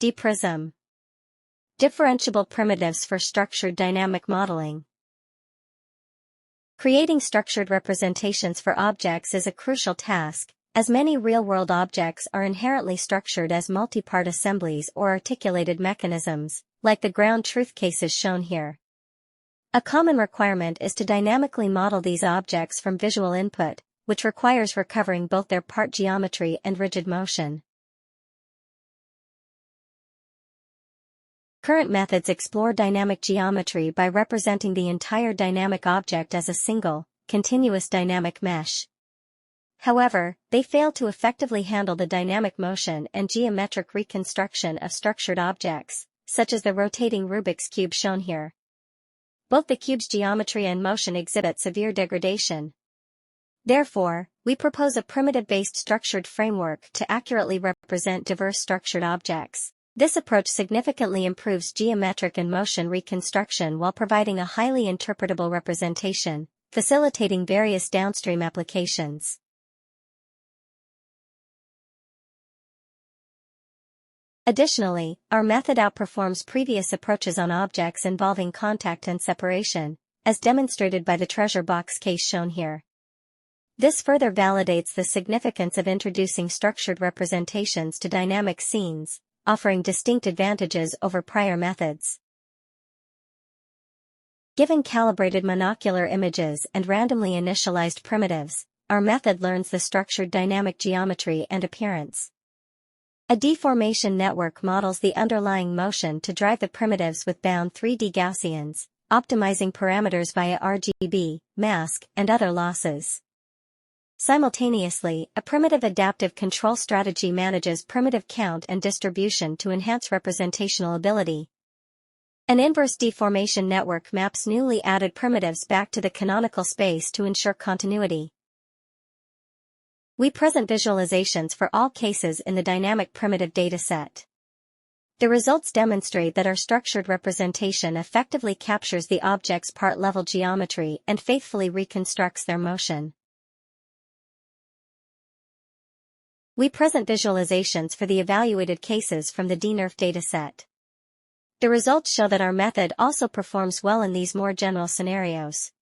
D-Prism. Differentiable primitives for structured dynamic modeling. Creating structured representations for objects is a crucial task, as many real-world objects are inherently structured as multi-part assemblies or articulated mechanisms, like the ground truth cases shown here. A common requirement is to dynamically model these objects from visual input, which requires recovering both their part geometry and rigid motion. Current methods explore dynamic geometry by representing the entire dynamic object as a single, continuous dynamic mesh. However, they fail to effectively handle the dynamic motion and geometric reconstruction of structured objects, such as the rotating Rubik's Cube shown here. Both the cube's geometry and motion exhibit severe degradation. Therefore, we propose a primitive-based structured framework to accurately represent diverse structured objects. This approach significantly improves geometric and motion reconstruction while providing a highly interpretable representation, facilitating various downstream applications. Additionally, our method outperforms previous approaches on objects involving contact and separation, as demonstrated by the treasure box case shown here. This further validates the significance of introducing structured representations to dynamic scenes, offering distinct advantages over prior methods. Given calibrated monocular images and randomly initialized primitives, our method learns the structured dynamic geometry and appearance. A deformation network models the underlying motion to drive the primitives with bound 3D Gaussians, optimizing parameters via RGB, mask, and other losses. Simultaneously, a primitive adaptive control strategy manages primitive count and distribution to enhance representational ability. An inverse deformation network maps newly added primitives back to the canonical space to ensure continuity. We present visualizations for all cases in the dynamic primitive dataset. The results demonstrate that our structured representation effectively captures the object's part-level geometry and faithfully reconstructs their motion. We present visualizations for the evaluated cases from the DNERF dataset. The results show that our method also performs well in these more general scenarios.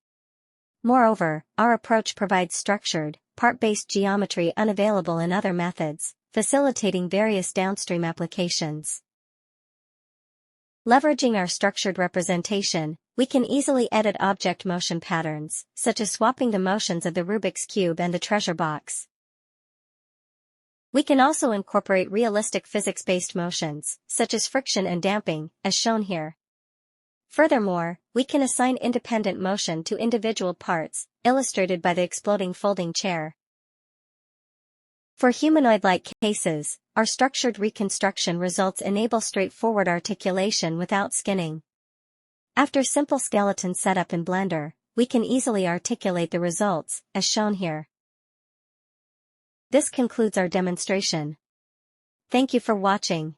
Moreover, our approach provides structured, part-based geometry unavailable in other methods, facilitating various downstream applications. Leveraging our structured representation, we can easily edit object motion patterns, such as swapping the motions of the Rubik's Cube and the treasure box. We can also incorporate realistic physics-based motions, such as friction and damping, as shown here. Furthermore, we can assign independent motion to individual parts, illustrated by the exploding folding chair. For humanoid-like cases, our structured reconstruction results enable straightforward articulation without skinning. After simple skeleton setup in Blender, we can easily articulate the results, as shown here. This concludes our demonstration. Thank you for watching.